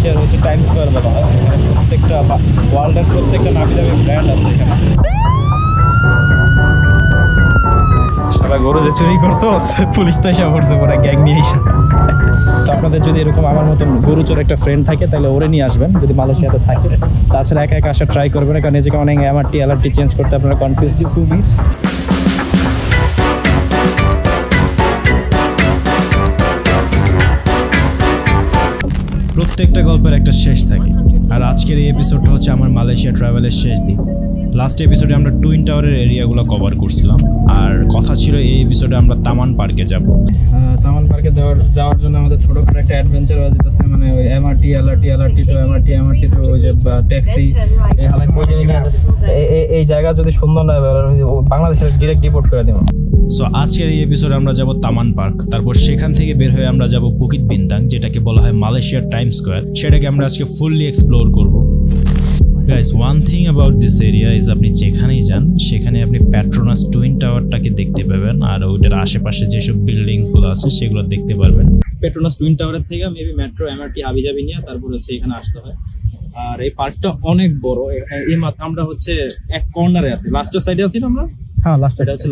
মালয়েশিয়ার হচ্ছে time square বলা হয়। এখানে প্রত্যেকটা ওয়ার্ল্ডের প্রত্যেকটা নামি দামি ব্র্যান্ড আছে এখানে। গরু যে চুরি করছো পুলিশ তো এসে পড়ছে পুরো গ্যাং নিয়ে এসে। তো আপনাদের যদি এরকম আমার মতন গরু চোর একটা ফ্রেন্ড থাকে তাহলে ওরে নিয়ে আসবেন যদি মালয়েশিয়াতে থাকে। তাছাড়া একা একা আসা ট্রাই করবেন, কারণ নিজেকে অনেক এমআরটি চেঞ্জ করতে আপনারা কনফিউজ খুবই। প্রত্যেকটা গল্পের একটা শেষ থাকে, আর আজকের এই এপিসোডটা হচ্ছে আমার মালয়েশিয়া ট্রাভেলের শেষ দিন। লাস্ট এপিসোডে আমরা টুইন টাওয়ারের এরিয়াগুলো কভার করছিলাম, আর কথা ছিল এই এপিসোডে আমরা তামান পার্কে যাব। তামান পার্কে যাওয়ার জন্য আমাদের ছোট করে একটা অ্যাডভেঞ্চার বাজিতেছে, মানে ওই এমআরটি তো এমআরটি তো ওই যে ট্যাক্সি এই জায়গা যদি সুন্দর না বাংলাদেশের ডিরেক্ট ডিপোর্ট করে দেবো। সো আজকের এই এপিসোডে আমরা যাব তামান পার্ক, তারপর সেখান থেকে বের হয়ে আমরা যাব বুকিত বিন্তাং, যেটাকে বলা হয় মালয়েশিয়ার টাইম স্কোয়ার। সেটাকে আমরা আজকে ফুললি এক্সপ্লোর করব। Guys, one thing about this area is আপনি যেখানেই যান সেখানে আপনি পেট্রোনাস টুইন টাওয়ারটাকে দেখতে পাবেন, আর ওইটার আশেপাশে যেসব বিল্ডিংসগুলো আছে সেগুলো দেখতে পারবেন। পেট্রোনাস টুইন টাওয়ারের থেকে মেবি মেট্রো এমআরটি হাবিজাবি নিয়ে তারপর হচ্ছে এখানে আসতে হয়। আর এই পার্কটা অনেক বড়। এই আমরা হচ্ছে এক কর্নারে আছি, লাস্টের সাইডে আছি না আমরা? হ্যাঁ,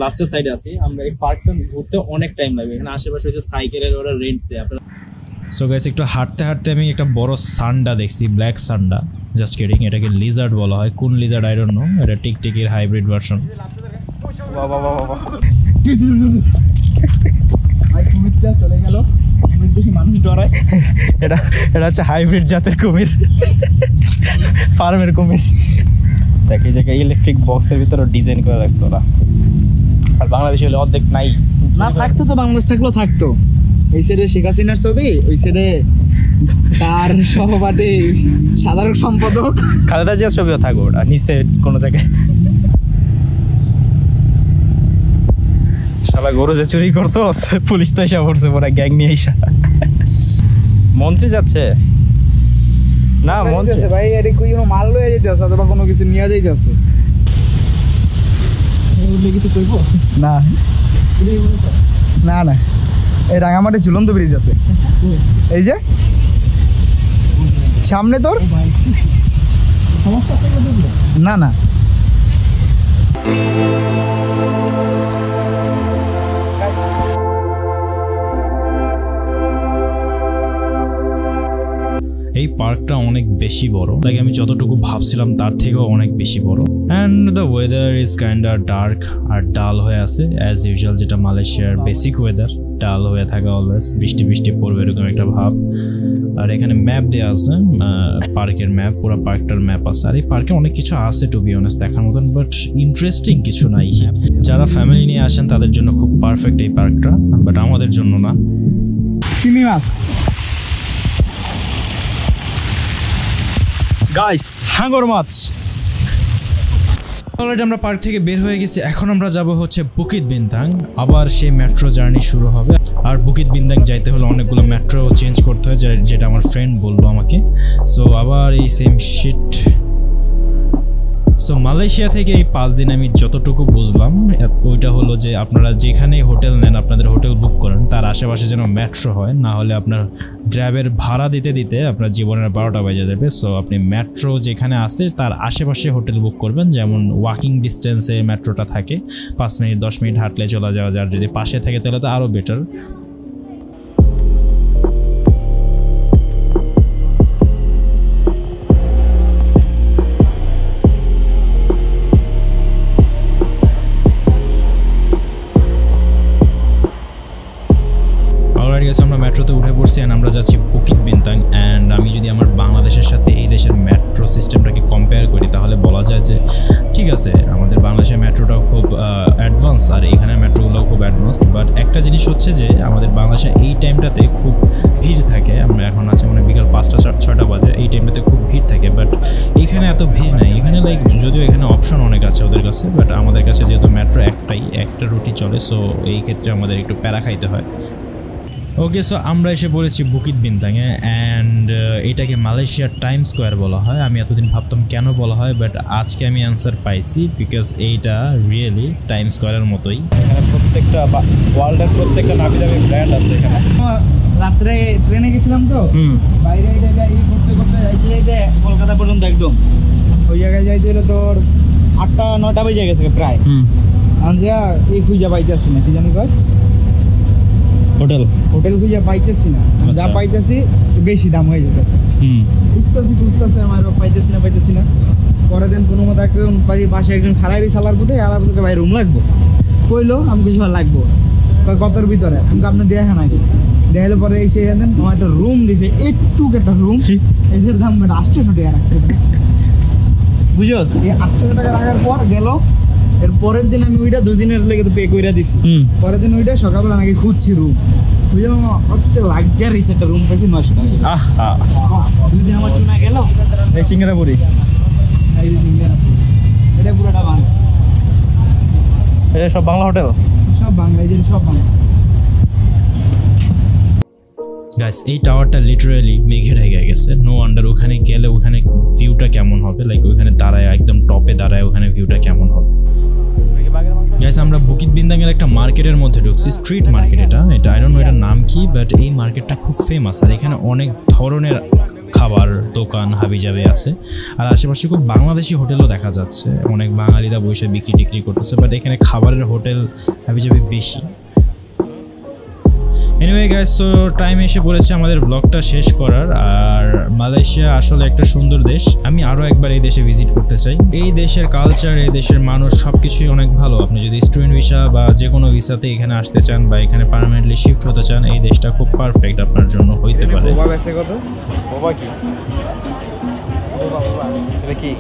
লাস্টের সাইডে আছি আমরা। এই পার্কটা ঘুরতে অনেক টাইম লাগবে। এখানে আশেপাশে হচ্ছে সাইকেলের ওরা রেন্ট দেয় আপনারা। সো গাইস, একটু হাঁটতে হাঁটতে আমি একটা বড় সান্ডা দেখছি, ব্ল্যাক সান্ডা। জাস্ট কিডিং, এটাকে লিজার্ড বলা হয়। কোন লিজার্ড আই ডোন্ট নো, এটা টিকটিকির হাইব্রিড ভার্সন। চলে গেল, মানুষ ডরায়। এটা হচ্ছে হাইব্রিড জাতের কুমির, ফার্মের কুমির। দেখ এই জায়গায় ইলেকট্রিক বক্সের ভিতরে ডিজাইন করে রাখছে ওরা। আর বাংলাদেশে হলে অর্ধেক নাই না, থাকতো তো বাংলাদেশ থাকলেও থাকতো। এই সাইডে শেখ হাসিনার ছবি, ওই সাইডে তার সহপাঠী সাধারণ সম্পাদক খালেদা জিয়ার ছবিও থাকবে ওটা নিচে কোনো জায়গায়। সবাই গরু যে চুরি করছো পুলিশ তো এসে পড়ছে পুরো গ্যাং নিয়ে এসে। মন্ত্রী যাচ্ছে না, মন্ত্রী ভাই এটা কোনো মাল লয়ে যাইতেছে অথবা কোনো কিছু নিয়ে যাইতেছে। কিছু কইব না না না, এই রাঙামাটি ঝুলন্ত ব্রিজ আছে, এই যে সামনে তোর। না না, এই পার্কটা অনেক বেশি বড়, লাগে আমি যতটুকু ভাবছিলাম তার থেকেও অনেক বেশি বড়। And the weather is kinda dark আর ডাল হয়ে আছে অ্যাজ ইউজুয়াল, যেটা মালয়েশিয়ার বেসিক ওয়েদার। ডাল হয়ে থাকে অলওয়েজ, বৃষ্টি বৃষ্টি পড়বে এরকম একটা ভাব। আর এখানে ম্যাপ দেওয়া আছে, পার্কের ম্যাপ, পুরো পার্কটার ম্যাপ আছে। আর এই পার্কে অনেক কিছু আছে টু বি অনেস্ট দেখার মতন, বাট ইন্টারেস্টিং কিছু নাই। যারা ফ্যামিলি নিয়ে আসেন তাদের জন্য খুব পারফেক্ট এই পার্কটা, বাট আমাদের জন্য না। তিমি মাছ গাইস, হাঙ্গর মাছ। অলরেডি আমরা পার্ক থেকে বের হয়ে গেছি, এখন আমরা যাব হচ্ছে বুকিত বিন্তাং। আবার সেই মেট্রো জার্নি শুরু হবে। আর বুকিত বিন্তাং যাইতে হলে অনেকগুলো মেট্রো চেঞ্জ করতে হয়, যেটা আমার ফ্রেন্ড বললো আমাকে। সো আবার এই সেম শিট। সো মালয়েশিয়া থেকে এই 5 দিন আমি যতটুকু বুঝলাম ওইটা হলো যে আপনারা যেখানেই হোটেল নেন, আপনাদের হোটেল বুক করেন তার আশেপাশে যেন মেট্রো হয়, না হলে আপনার গ্র্যাবের ভাড়া দিতে দিতে আপনার জীবনের 12টা বেজে যাবে। সো আপনি মেট্রো যেখানে আছে তার আশেপাশে হোটেল বুক করবেন, যেমন ওয়াকিং ডিস্টেন্সে মেট্রোটা থাকে, 5 মিনিট 10 মিনিট হাঁটলে চলে যাওয়া যায়। আর যদি পাশে থাকে তাহলে তো আরও বেটার। আমরা মেট্রোতে উঠে পড়ছি অ্যান্ড আমরা যাচ্ছি বুকিত বিন্তাং। অ্যান্ড আমি যদি আমার বাংলাদেশের সাথে এই দেশের মেট্রো সিস্টেমটাকে কম্পেয়ার করি তাহলে বলা যায় যে ঠিক আছে, আমাদের বাংলাদেশের মেট্রোটাও খুব অ্যাডভান্স আর এখানে মেট্রোগুলোও খুব অ্যাডভান্সড। বাট একটা জিনিস হচ্ছে যে আমাদের বাংলাদেশে এই টাইমটাতে খুব ভিড় থাকে। আমরা এখন আছে মানে বিকাল 5টা 6টা বাজে, এই টাইমটাতে খুব ভিড় থাকে। বাট এইখানে এত ভিড় নাই। এখানে লাইক যদিও এখানে অপশন অনেক আছে ওদের কাছে, বাট আমাদের কাছে যেহেতু মেট্রো একটা রুটি চলে, সো এই ক্ষেত্রে আমাদের একটু প্যারা খাইতে হয়। ওকে, সো আমরা এসে পড়েছি বুকিত বিন্তাংয়ে। অ্যান্ড এটাকে মালয়েশিয়ার টাইম স্কোয়ার বলা হয়। আমি এতদিন ভাবতাম কেন বলা হয়, বাট আজকে আমি অ্যান্সার পাইছি, বিকজ এইটা রিয়েলি টাইম স্কোয়ারের মতোই। এখানে প্রত্যেকটা ওয়ার্ল্ডের প্রত্যেকটা নামি দামি ব্র্যান্ড আছে এখানে। রাত্রে ট্রেনে গেছিলাম তো, বাইরে এই জায়গায় করতে মাথা পর্যন্ত একদম ওই জায়গায় যাইতে হলে তোর 8টা-9টা বেজে গেছে প্রায়। আমরা এই খুঁজা পাইতেছি না, কি জানি কয় হোটেল খুঁজা পাইতেছি না, যা পাইতেছি বেশি দাম হয়ে যেতেছে। বুঝতেছি আমার পাইতেছি না। পরের দিন কোনো মতো একজন পাশে একজন খারাই রয়েছে আলার পুটে ভাই রুম লাগবো, কইলো আমি কিছু লাগবো কতর ভিতরে, আমি আপনি দেখা নাকি দেখালে পরে এসে দেন আমার একটা রুম দিছে, একটু একটা রুম, এটার দাম 800 টাকা রাখছে। বুঝোস এই 800 টাকা রাখার পর গেল, এর পরের দিন আমি ওইটা 2 দিনের লেগে তো পে করে দিছি। পরের দিন ওইটা সকালবেলা নাকি খুঁজছি রুম, বুঝলো লাক্সারিস একটা রুম পাইছি 900 টাকা। আহা 2 দিন আমার চুনা গেল। এই সিঙ্গারাপুরি এটা পুরোটা বাংলা, এটা সব বাংলা হোটেল, সব বাংলা, এই যে সব বাংলা। গাইস এই টাওয়ারটা লিটারালি মেঘে ঢেকে গেছে, নো ওয়ান্ডার ওখানে গেলে ওখানে ভিউটা কেমন হবে, লাইক ওখানে দাঁড়ায় একদম টপে দাঁড়ায় ওখানে ভিউটা কেমন হবে। গাইস আমরা বুকিত বিন্দাং এর একটা মার্কেটের মধ্যে ঢুকছি, স্ট্রিট মার্কেট। এটা আই ডোন্ট নো এটার নাম কি, বাট এই মার্কেটটা খুব ফেমাস আর এখানে অনেক ধরনের খাবার দোকান হাবিজাবি আছে আর আশেপাশে খুব বাংলাদেশি হোটেলও দেখা যাচ্ছে, অনেক বাঙালিরা বসে বিক্রি টিক্রি করতেছে, বাট এখানে খাবারের হোটেল হাবিজাবি বেশি। এনিওয়ে গাইস, তো টাইম এসে পড়েছে আমাদের ব্লগটা শেষ করার। আর মালয়েশিয়া আসলে একটা সুন্দর দেশ, আমি আরও একবার এই দেশে ভিজিট করতে চাই। এই দেশের কালচার, এই দেশের মানুষ সবকিছুই অনেক ভালো। আপনি যদি স্টুডেন্ট ভিসা বা যে কোনো ভিসাতে এখানে আসতে চান বা এখানে পার্মানেন্টলি শিফট হতে চান, এই দেশটা খুব পারফেক্ট আপনার জন্য হইতে পারে। কি